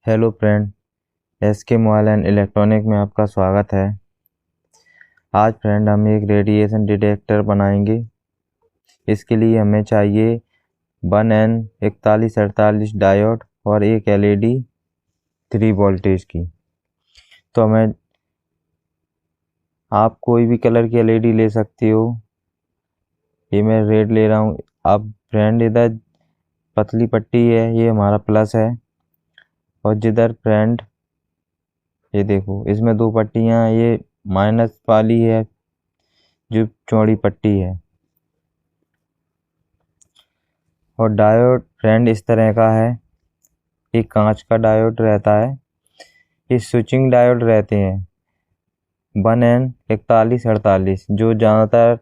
Hello friend, SK mobile and electronic में आपका स्वागत है। आज फ्रेंड हम एक रेडिएशन डिटेक्टर बनाएंगे। इसके लिए हमें चाहिए 1N4148 डायोड और एक एलईडी 3 वोल्टेज की। तो हमें आप कोई भी कलर की एलईडी ले सकती हो। ये मैं रेड ले रहा हूँ। अब फ्रेंड इधर पतली पट्टी है, ये हमारा प्लस है, और जिधर फ्रेंड ये देखो इसमें दो पट्टियाँ, ये माइनस वाली है जो चौड़ी पट्टी है। और डायोड फ्रेंड इस तरह का है, एक कांच का डायोड रहता है। ये स्विचिंग डायोड रहते हैं 1N4148 जो ज़्यादातर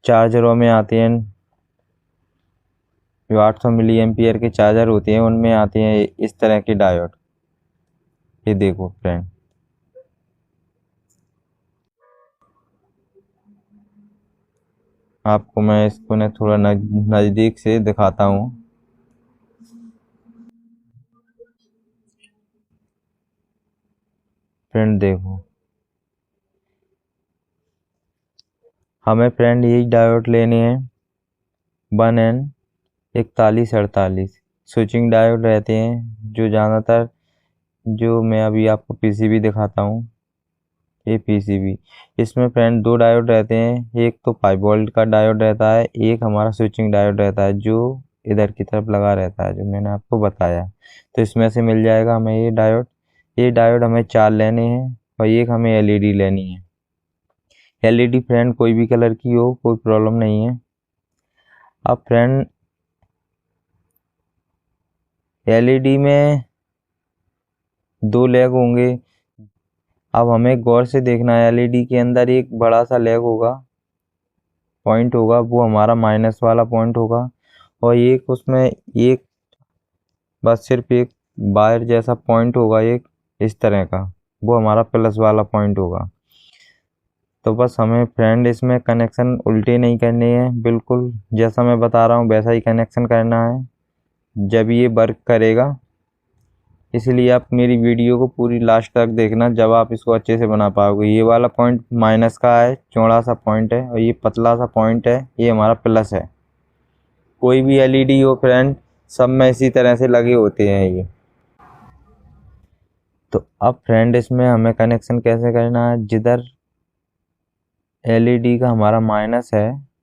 चार्जरों में आते हैं। जो 800 मिली एम्पियर के चार्जर होते हैं उनमें आते हैं इस तरह के डायोड। ये देखो फ्रेंड, आपको मैं इसको ना थोड़ा नज़दीक से दिखाता हूँ। फ्रेंड देखो, हमें फ्रेंड यही डायोड लेने हैं 1N4148। स्विचिंग डायोड रहते हैं जो ज़्यादातर, जो मैं अभी आपको पीसीबी दिखाता हूँ। ये पीसीबी, इसमें फ्रेंड दो डायोड रहते हैं। एक तो 5 वोल्ट का डायोड रहता है, एक हमारा स्विचिंग डायोड रहता है जो इधर की तरफ लगा रहता है, जो मैंने आपको बताया। तो इसमें से मिल जाएगा हमें ये डायोड। ये डायोड हमें 4 लेने हैं और एक हमें एलईडी लेनी है। एलईडी फ्रेंड कोई भी कलर की हो, कोई प्रॉब्लम नहीं है। अब फ्रेंड एलईडी में दो लेग होंगे। अब हमें गौर से देखना है, एलईडी के अंदर एक बड़ा सा लेग होगा, पॉइंट होगा, वो हमारा माइनस वाला पॉइंट होगा। और एक उसमें एक बस सिर्फ एक वायर जैसा पॉइंट होगा एक इस तरह का, वो हमारा प्लस वाला पॉइंट होगा। तो बस हमें फ्रेंड इसमें कनेक्शन उल्टे नहीं करने हैं, बिल्कुल जैसा मैं बता रहा हूँ वैसा ही कनेक्शन करना है जब ये वर्क करेगा। इसलिए आप मेरी वीडियो को पूरी लास्ट तक देखना, जब आप इसको अच्छे से बना पाओगे। ये वाला पॉइंट माइनस का है, चौड़ा सा पॉइंट है, और ये पतला सा पॉइंट है, ये हमारा प्लस है। कोई भी एलईडी हो फ्रेंड, सब में इसी तरह से लगे होते हैं ये। तो अब फ्रेंड इसमें हमें कनेक्शन कैसे करना है, जिधर एलईडी का हमारा माइनस है,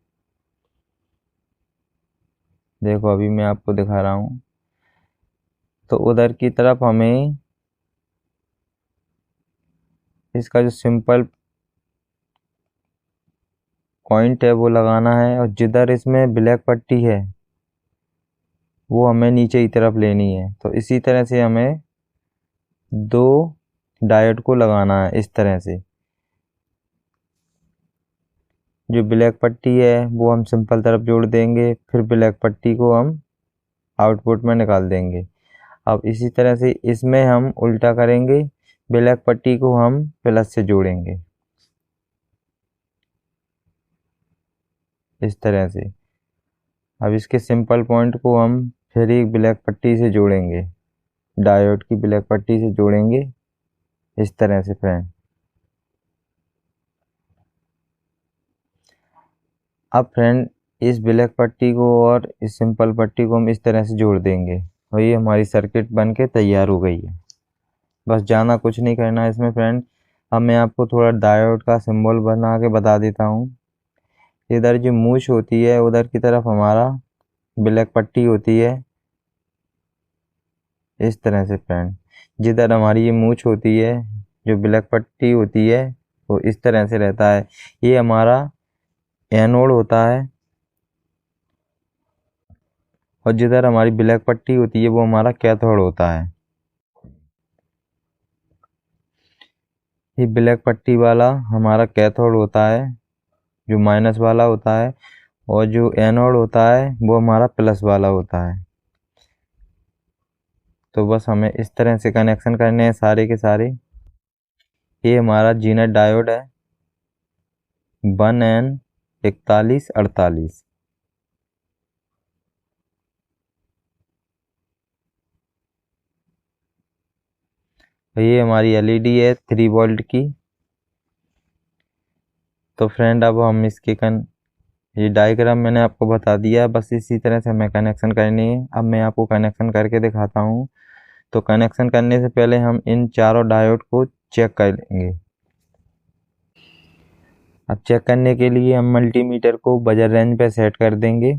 देखो अभी मैं आपको दिखा रहा हूँ, तो उधर की तरफ हमें इसका जो सिंपल पॉइंट है वो लगाना है, और जिधर इसमें ब्लैक पट्टी है वो हमें नीचे की तरफ लेनी है। तो इसी तरह से हमें दो डायोड को लगाना है इस तरह से। जो ब्लैक पट्टी है वो हम सिंपल तरफ जोड़ देंगे, फिर ब्लैक पट्टी को हम आउटपुट में निकाल देंगे। अब इसी तरह से इसमें हम उल्टा करेंगे, ब्लैक पट्टी को हम प्लस से जोड़ेंगे इस तरह से। अब इसके सिंपल पॉइंट को हम फिर एक ब्लैक पट्टी से जोड़ेंगे, डायोड की ब्लैक पट्टी से जोड़ेंगे इस तरह से फ्रेंड। अब फ्रेंड इस ब्लैक पट्टी को और इस सिंपल पट्टी को हम इस तरह से जोड़ देंगे, और ये हमारी सर्किट बन के तैयार हो गई है। बस ज़्यादा कुछ नहीं करना है इसमें फ्रेंड। अब मैं आपको थोड़ा डायोड का सिंबल बना के बता देता हूँ। इधर जो मूछ होती है उधर की तरफ हमारा ब्लैक पट्टी होती है इस तरह से फ्रेंड। जिधर हमारी ये मूछ होती है, जो ब्लैक पट्टी होती है, वो इस तरह से रहता है। ये हमारा एनोड होता है, और जिधर हमारी ब्लैक पट्टी होती है वो हमारा कैथोड होता है। ये ब्लैक पट्टी वाला हमारा कैथोड होता है, जो माइनस वाला होता है, और जो एनोड होता है वो हमारा प्लस वाला होता है। तो बस हमें इस तरह से कनेक्शन करने हैं सारे के सारे। ये हमारा जीनत डायोड है 1N4148। ये हमारी एलईडी है 3 वोल्ट की। तो फ्रेंड अब हम इसके ये डायग्राम मैंने आपको बता दिया, बस इसी तरह से हमें कनेक्शन करनी है। अब मैं आपको कनेक्शन करके दिखाता हूँ। तो कनेक्शन करने से पहले हम इन चारों डायोड को चेक कर लेंगे। अब चेक करने के लिए हम मल्टीमीटर को बजर रेंज पे सेट कर देंगे।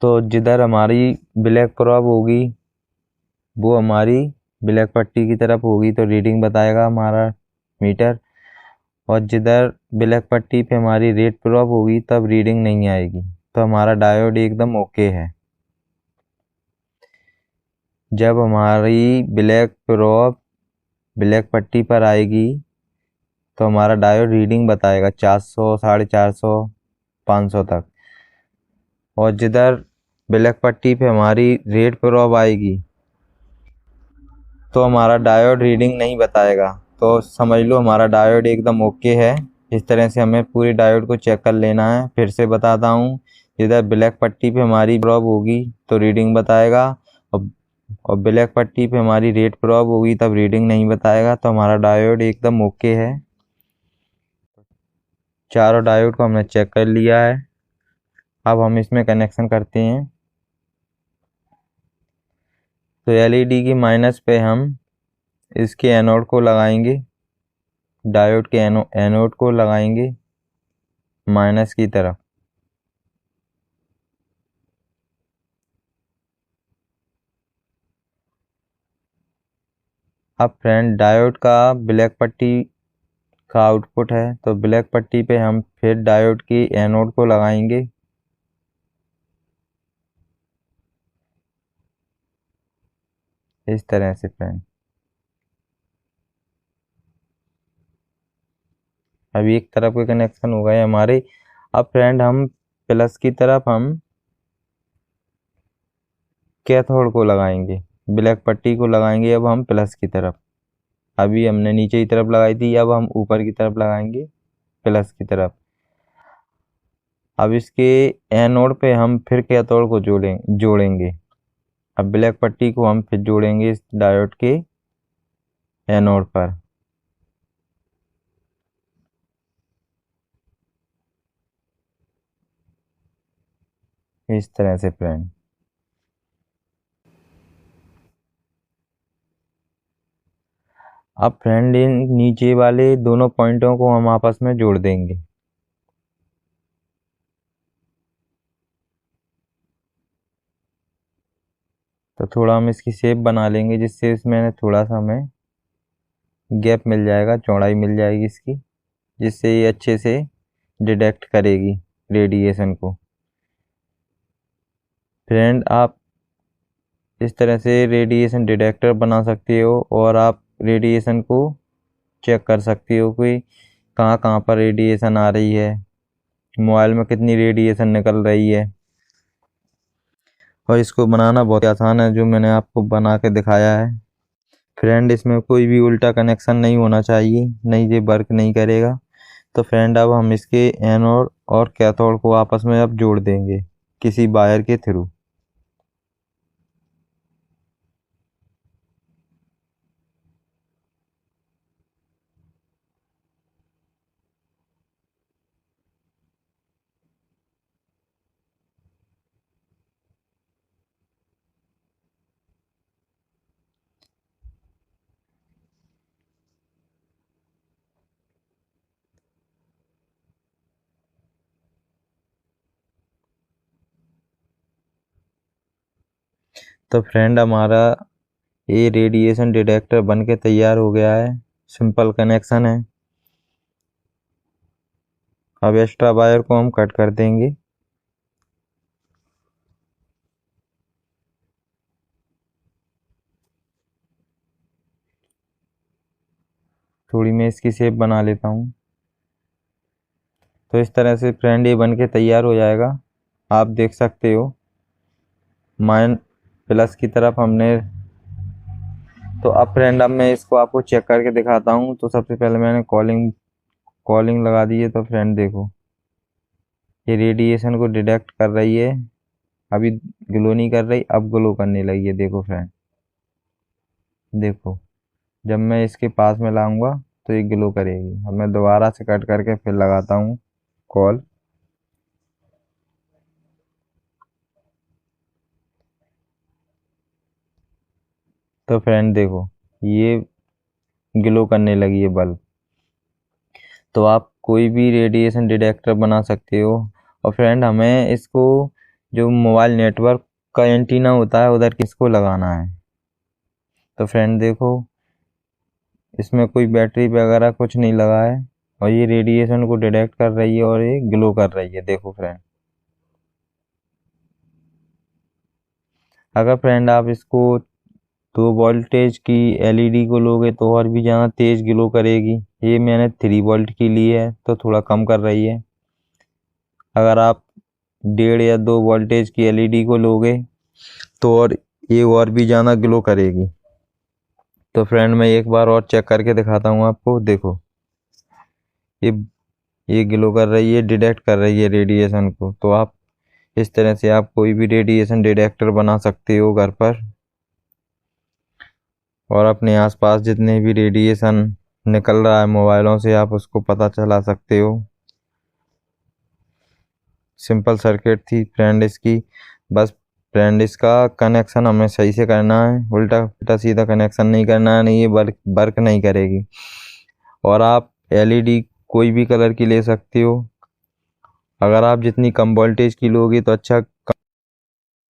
तो जिधर हमारी ब्लैक प्रॉब होगी वो हमारी ब्लैक पट्टी की तरफ होगी, तो रीडिंग बताएगा हमारा मीटर। और जिधर ब्लैक पट्टी पे हमारी रेड प्रॉब होगी तब रीडिंग नहीं आएगी। तो हमारा डायोड एकदम ओके है। जब हमारी ब्लैक प्रॉब ब्लैक पट्टी पर आएगी तो हमारा डायोड रीडिंग बताएगा 400, 450, 500 तक। और जिधर ब्लैक पट्टी पे हमारी रेड प्रॉब आएगी तो हमारा डायोड रीडिंग नहीं बताएगा। तो समझ लो हमारा डायोड एकदम ओके है। इस तरह से हमें पूरी डायोड को चेक कर लेना है। फिर से बताता हूँ, जिधर ब्लैक पट्टी पे हमारी प्रॉब होगी तो रीडिंग बताएगा, और ब्लैक पट्टी पे हमारी रेड प्रॉब होगी तब रीडिंग नहीं बताएगा। तो हमारा डायोड एकदम ओके है। चारों डायोड को हमने चेक कर लिया है। अब हम इसमें कनेक्शन करते हैं। तो एलईडी की माइनस पे हम इसके एनोड को लगाएंगे, डायोड के एनोड को लगाएंगे माइनस की तरफ। अब फ्रेंड डायोड का ब्लैक पट्टी का आउटपुट है, तो ब्लैक पट्टी पे हम फिर डायोड की एनोड को लगाएंगे। इस तरह से फ्रेंड अभी एक तरफ के कनेक्शन हो गए हमारे। अब फ्रेंड हम प्लस की तरफ हम कैथोड को लगाएंगे, ब्लैक पट्टी को लगाएंगे अब हम प्लस की तरफ। अभी हमने नीचे की तरफ लगाई थी, अब हम ऊपर की तरफ लगाएंगे प्लस की तरफ। अब इसके एनोड पे हम फिर कैथोड को जोड़ेंगे। अब ब्लैक पट्टी को हम फिर जोड़ेंगे इस डायोड के एनोड पर। इस तरह से फ्रेंड अब फ्रेंड इन नीचे वाले दोनों पॉइंटों को हम आपस में जोड़ देंगे। तो थोड़ा हम इसकी शेप बना लेंगे जिससे इसमें थोड़ा सा हमें गैप मिल जाएगा, चौड़ाई मिल जाएगी इसकी, जिससे ये अच्छे से डिटेक्ट करेगी रेडिएशन को। फ्रेंड आप इस तरह से रेडिएशन डिटेक्टर बना सकते हो और आप रेडिएशन को चेक कर सकते हो कि कहाँ कहाँ पर रेडिएशन आ रही है, मोबाइल में कितनी रेडिएशन निकल रही है। और इसको बनाना बहुत आसान है, जो मैंने आपको बना के दिखाया है। फ्रेंड इसमें कोई भी उल्टा कनेक्शन नहीं होना चाहिए, नहीं ये वर्क नहीं करेगा। तो फ्रेंड अब हम इसके एनोड और कैथोड को आपस में अब जोड़ देंगे किसी वायर के थ्रू। तो फ्रेंड हमारा ये रेडिएशन डिटेक्टर बन के तैयार हो गया है। सिंपल कनेक्शन है। अब एक्स्ट्रा वायर को हम कट कर देंगे। थोड़ी मैं इसकी शेप बना लेता हूँ। तो इस तरह से फ्रेंड ये बन के तैयार हो जाएगा। आप देख सकते हो माइन प्लस की तरफ हमने। तो अब फ्रेंड अब मैं इसको आपको चेक करके दिखाता हूँ। तो सबसे पहले मैंने कॉलिंग कॉलिंग लगा दी है। तो फ्रेंड देखो ये रेडिएशन को डिटेक्ट कर रही है। अभी ग्लो नहीं कर रही, अब ग्लो करने लगी है, देखो फ्रेंड। देखो, जब मैं इसके पास में लाऊंगा तो ये ग्लो करेगी। अब मैं दोबारा से कट करके फिर लगाता हूँ कॉल। तो फ्रेंड देखो, ये ग्लो करने लगी है बल्ब। तो आप कोई भी रेडिएशन डिटेक्टर बना सकते हो। और फ्रेंड हमें इसको, जो मोबाइल नेटवर्क का एंटीना होता है उधर किसको लगाना है। तो फ्रेंड देखो, इसमें कोई बैटरी वगैरह कुछ नहीं लगा है, और ये रेडिएशन को डिटेक्ट कर रही है और ये ग्लो कर रही है। देखो फ्रेंड, अगर फ्रेंड आप इसको 2 वोल्टेज की एलईडी को लोगे तो और भी ज़्यादा तेज ग्लो करेगी। ये मैंने 3 वोल्ट की ली है तो थोड़ा कम कर रही है। अगर आप 1.5 या 2 वोल्टेज की एलईडी को लोगे तो और ये और भी ज़्यादा ग्लो करेगी। तो फ्रेंड मैं एक बार और चेक करके दिखाता हूँ आपको। देखो, ये ये ग्लो कर रही है, डिटेक्ट कर रही है रेडिएशन को। तो आप इस तरह से आप कोई भी रेडिएशन डिटेक्टर बना सकते हो घर पर, और अपने आसपास जितने भी रेडिएशन निकल रहा है मोबाइलों से आप उसको पता चला सकते हो। सिंपल सर्किट थी फ्रेंड इसकी। बस फ्रेंड इसका कनेक्शन हमें सही से करना है, उल्टा पुल्टा सीधा कनेक्शन नहीं करना है, नहीं ये वर्क नहीं करेगी। और आप एलईडी कोई भी कलर की ले सकते हो। अगर आप जितनी कम वोल्टेज की लोगे तो अच्छा